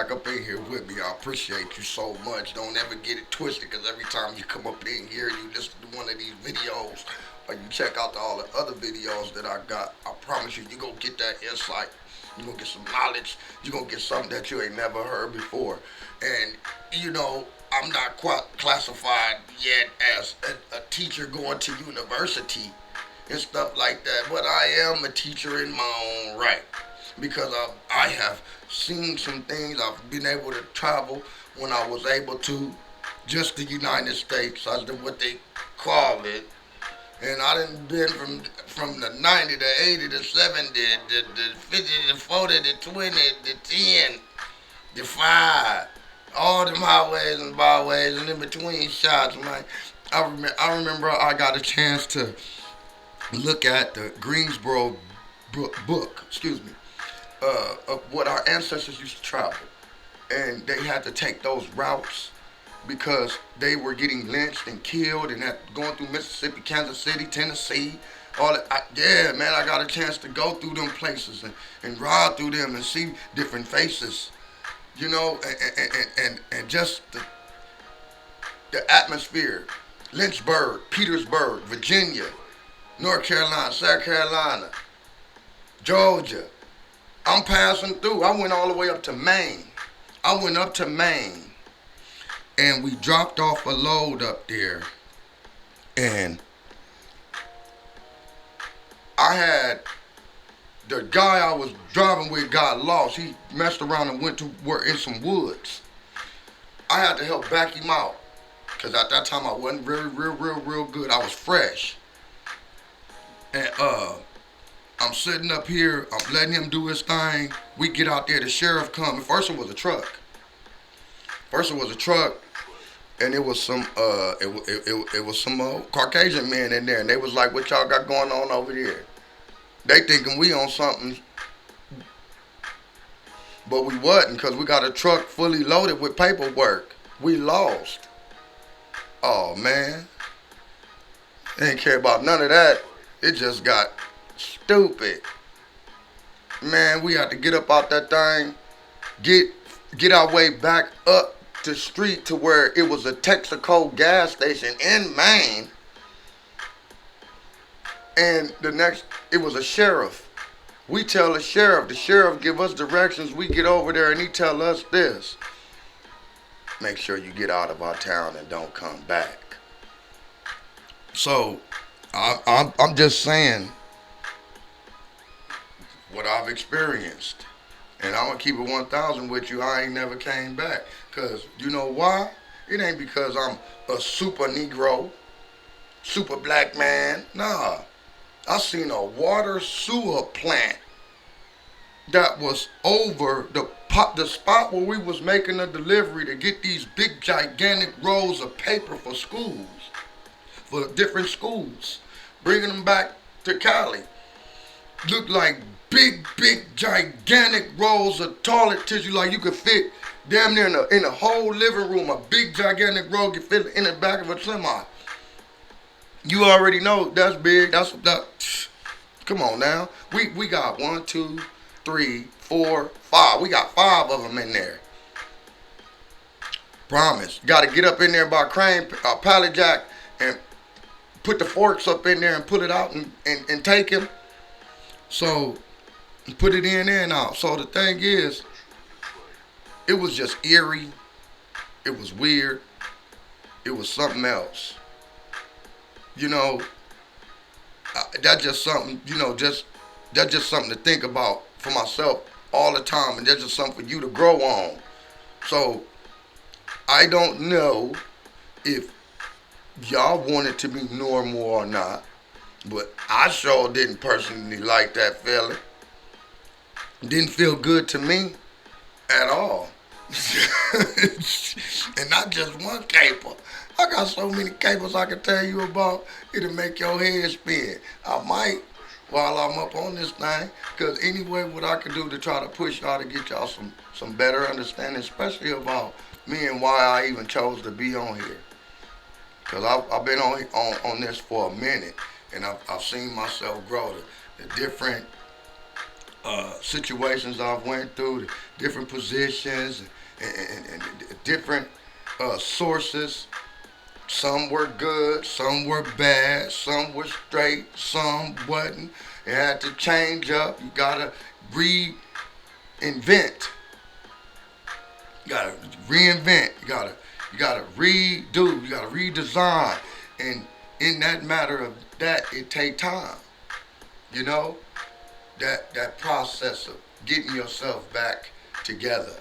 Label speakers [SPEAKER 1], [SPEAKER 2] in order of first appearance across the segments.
[SPEAKER 1] back up in here with me. I appreciate you so much. Don't ever get it twisted, because every time you come up in here, you listen to one of these videos, or you check out all the other videos that I got, I promise you, you're going to get that insight. You're going to get some knowledge. You're going to get something that you ain't never heard before. And, you know, I'm not quite classified yet as a teacher going to university and stuff like that, but I am a teacher in my own right, because I have seen some things. I've been able to travel when I was able to, just the United States, as to what they call it. And I done been from the 90 to 80 to 70, the 50 to 40 to 20 to 10 to 5. All them highways and byways and in between shots, man. I remember I got a chance to look at the Greensboro book, excuse me, of what our ancestors used to travel. And they had to take those routes because they were getting lynched and killed and had going through Mississippi, Kansas City, Tennessee. All that. Yeah, man, I got a chance to go through them places and ride through them and see different faces, you know, and just the atmosphere. Lynchburg, Petersburg, Virginia, North Carolina, South Carolina, Georgia. I'm passing through. I went all the way up to Maine. I went up to Maine and we dropped off a load up there. And I had the guy I was driving with got lost. He messed around and went to work in some woods. I had to help back him out because at that time I wasn't real good. I was fresh. And I'm sitting up here, I'm letting him do his thing. We get out there, the sheriff come. First it was a truck. And it was some it was some Caucasian men in there, and they was like, "What y'all got going on over here?" They thinking we on something, but we wasn't, because we got a truck fully loaded with paperwork. We lost. Oh man, they didn't care about none of that. It just got stupid. Man, we had to get up out that thing, get our way back up the street to where it was a Texaco gas station in Maine. And it was a sheriff. We tell the sheriff give us directions, we get over there and he tell us this: make sure you get out of our town and don't come back. So, I'm just saying what I've experienced. And I'm going to keep it 1,000 with you. I ain't never came back. Because you know why? It ain't because I'm a super Negro, super black man. Nah. I seen a water sewer plant that was over the spot where we was making a delivery to get these big gigantic rolls of paper for schools, for different schools, bringing them back to Cali. Looked like big, gigantic rolls of toilet tissue, like you could fit damn near in a whole living room. A big, gigantic roll could fit in the back of a semi. You already know that's big. That. Come on now. We got 1, 2, 3, 4, 5. We got 5 of them in there. Promise. Got to get up in there by crane, pallet jack, and put the forks up in there and pull it out and take him. So, put it in there and out. So the thing is, it was just eerie. It was weird. It was something else. You know, that's just something, that's just something to think about for myself all the time. And that's just something for you to grow on. So, I don't know if y'all want it to be normal or not. But I sure didn't personally like that feeling. Didn't feel good to me at all. And not just one caper. I got so many capers I can tell you about, it'll make your head spin. I might, while I'm up on this thing, because anyway, what I can do to try to push y'all to get y'all some better understanding, especially about me and why I even chose to be on here. Because I've been on this for a minute. And I've seen myself grow, the different situations I've went through, the different positions, and different sources. Some were good, some were bad, some were straight, some wasn't. It had to change up. You gotta reinvent. You gotta reinvent. You gotta redo. You gotta redesign. And in that matter of that, it take time. You know that process of getting yourself back together.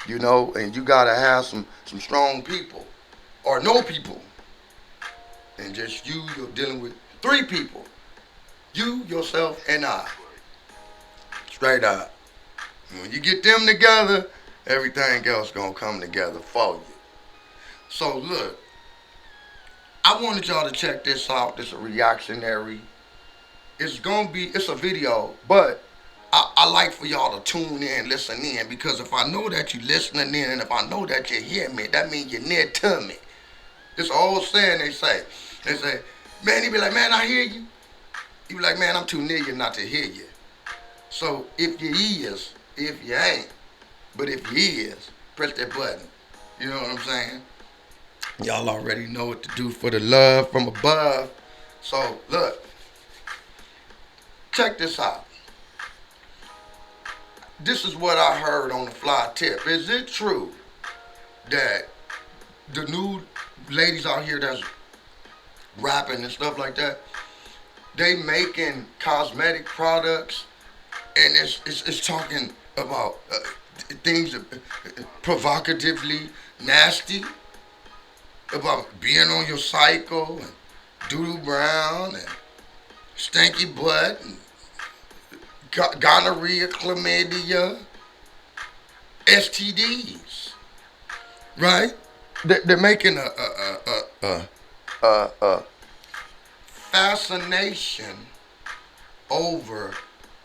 [SPEAKER 1] And you gotta have some strong people or no people, and just you're dealing with three people: you, yourself, and I. Straight up. And when you get them together, everything else gonna come together for you. So look, I wanted y'all to check this out. This is a reactionary. It's a video, but I like for y'all to tune in, listen in, because if I know that you're listening in, and if I know that you hear me, that means you're near to me. This old saying they say. They say, man, he be like, man, I hear you. You be like, man, I'm too near you not to hear you. So if you is, if you ain't, but if you is, press that button. You know what I'm saying? Y'all already know what to do for the love from above. So look, check this out. This is what I heard on the fly tip. Is it true that the new ladies out here that's rapping and stuff like that, they making cosmetic products, and it's talking about things provocatively nasty about being on your cycle and doodle brown and stinky butt and gonorrhea, chlamydia, STDs, right? They're making a fascination over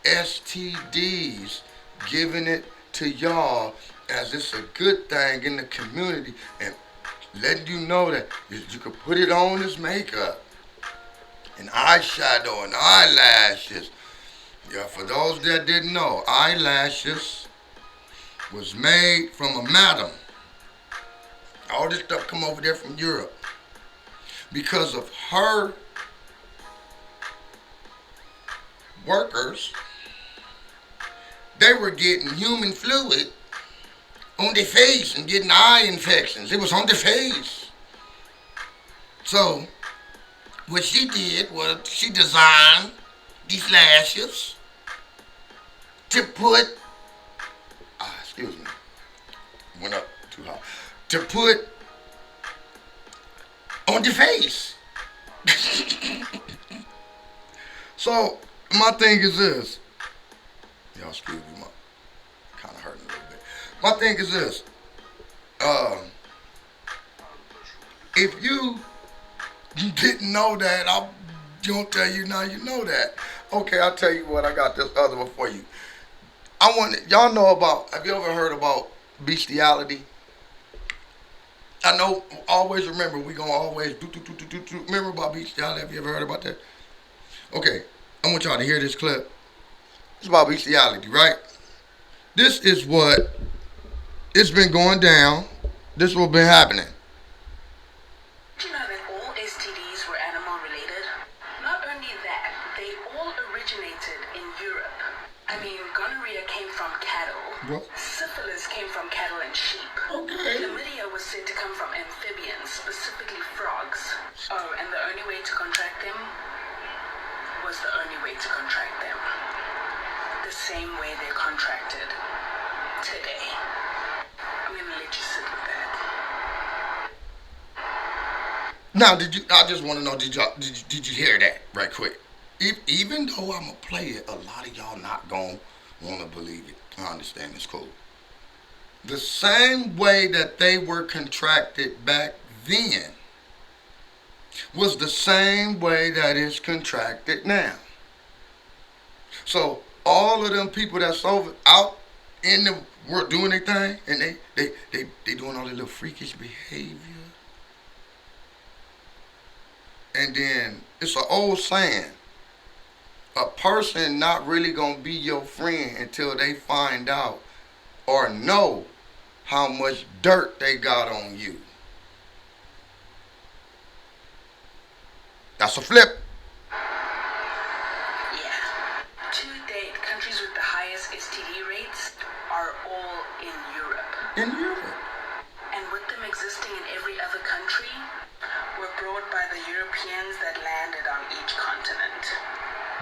[SPEAKER 1] STDs, giving it to y'all as it's a good thing in the community, and letting you know that you could put it on as makeup and eyeshadow and eyelashes. Yeah, for those that didn't know, eyelashes was made from a madam. All this stuff come over there from Europe. Because of her workers, they were getting human fluid on their face and getting eye infections. It was on their face. So what she did was she designed these lashes to put, excuse me, went up too high, to put on your face. So my thing is this. Y'all excuse me, my kind of hurting a little bit. My thing is this. If you didn't know that, I'm gonna tell you now. You know that. Okay, I'll tell you what. I got this other one for you. Y'all know about. Have you ever heard about bestiality? I know. Always remember. We gonna always do. Remember about bestiality? Have you ever heard about that? Okay, I want y'all to hear this clip. It's about bestiality, right? This is what it's been going down. This is what's been happening.
[SPEAKER 2] Did you know that all STDs were animal related? Not only that, they all originated in Europe. I mean, gonorrhea came from cattle.
[SPEAKER 1] What?
[SPEAKER 2] Syphilis came from cattle and sheep.
[SPEAKER 1] Okay.
[SPEAKER 2] Chlamydia was said to come from amphibians, specifically frogs. Oh, and the only way to contract them was the only way to contract them. The same way they're contracted today. I'm gonna let you sit with that.
[SPEAKER 1] Now, I just want to know, did you hear that right quick? Even though I'm gonna play it, a lot of y'all not gonna wanna believe it. I understand, it's cool. The same way that they were contracted back then was the same way that it's contracted now. So all of them people that's out in the world doing their thing, and they doing all their little freakish behavior. And then it's an old saying: a person not really gonna be your friend until they find out or know how much dirt they got on you. That's a flip.
[SPEAKER 2] Yeah. To date, countries with the highest STD rates are all in Europe.
[SPEAKER 1] In Europe.
[SPEAKER 2] And with them existing in every other country, were brought by the Europeans that landed on each continent.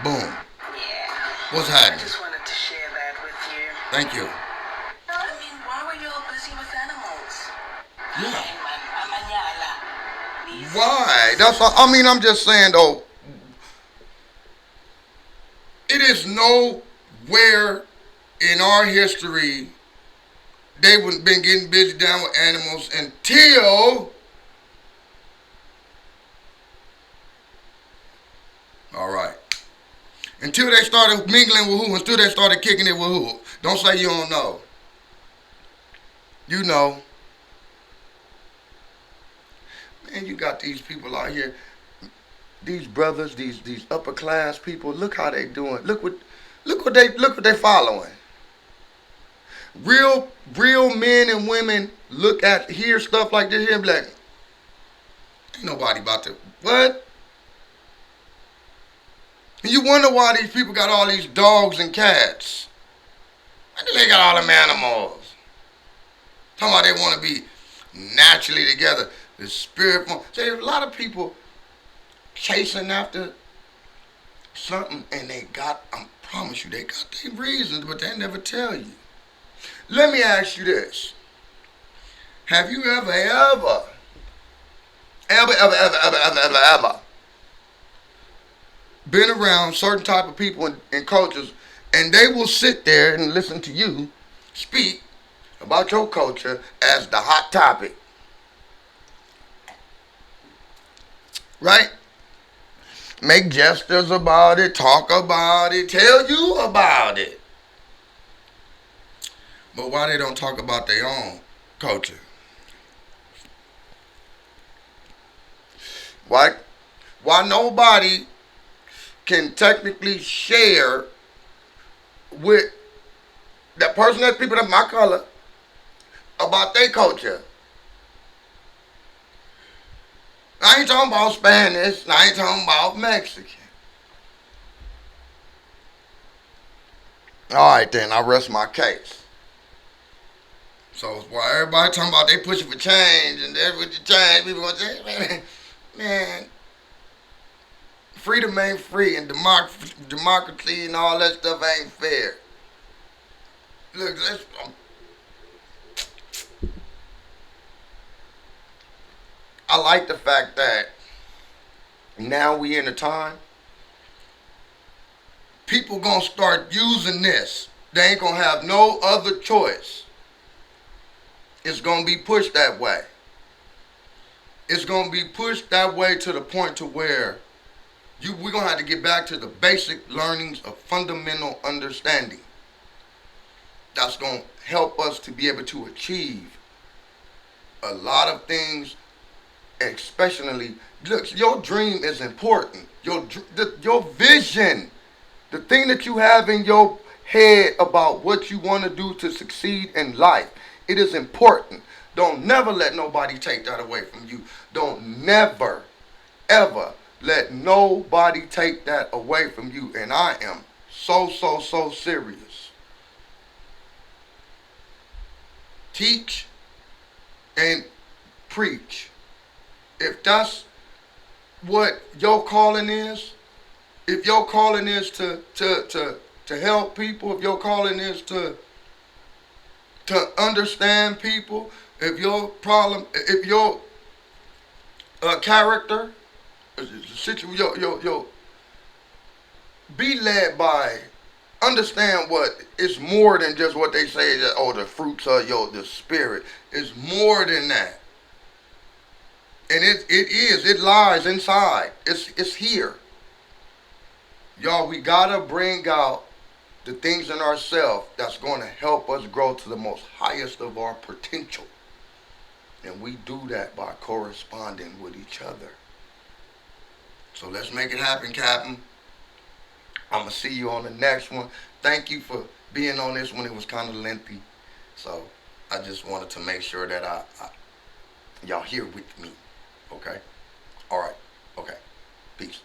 [SPEAKER 1] Boom.
[SPEAKER 2] Yeah.
[SPEAKER 1] What's
[SPEAKER 2] I
[SPEAKER 1] happening?
[SPEAKER 2] just wanted to share that with you.
[SPEAKER 1] Thank you.
[SPEAKER 2] I mean, why were you all busy with animals?
[SPEAKER 1] Yeah.
[SPEAKER 2] Amanyala.
[SPEAKER 1] Why? That's all, I mean, I'm just saying though, it is nowhere in our history they've been getting busy down with animals until, all right, until they started mingling with who, until they started kicking it with who. Don't say you don't know. You know. Man, you got these people out here, these brothers, these upper class people. Look how they doing. Look what they following. Real men and women hear stuff like this here and be like, ain't nobody about to what? And you wonder why these people got all these dogs and cats. Why do they got all them animals? Talking about they want to be naturally together. The spirit form. See, a lot of people chasing after something and they got, I promise you, they got their reasons, but they never tell you. Let me ask you this. Have you ever been around certain type of people and cultures, and they will sit there and listen to you speak about your culture as the hot topic? Right? Make gestures about it, talk about it, tell you about it. But why they don't talk about their own culture? Why nobody can technically share with that person, that people that's my color, about their culture? I ain't talking about Spanish. I ain't talking about Mexican. All right, then. I rest my case. So while everybody talking about they pushing for change and they're with the change, people gonna say, man, freedom ain't free and democracy and all that stuff ain't fair. Look, I like the fact that now we in a time, people gonna start using this. They ain't gonna have no other choice. It's gonna be pushed that way. It's gonna be pushed that way to the point to where we're gonna have to get back to the basic learnings of fundamental understanding. That's gonna help us to be able to achieve a lot of things. Especially, look, your dream is important. Your vision, the thing that you have in your head about what you want to do to succeed in life, it is important. Don't never let nobody take that away from you. Don't never, ever let nobody take that away from you. And I am so serious. Teach and preach. If that's what your calling is, if your calling is to help people, if your calling is to understand people, if your character, be led by, understand what is more than just what they say that, oh, the fruits of the spirit. It's more than that. And it lies inside. It's here. Y'all, we gotta bring out the things in ourselves that's gonna help us grow to the most highest of our potential. And we do that by corresponding with each other. So let's make it happen, Captain. I'm gonna see you on the next one. Thank you for being on this one. It was kind of lengthy. So I just wanted to make sure that y'all here with me. Okay. All right. Okay. Peace.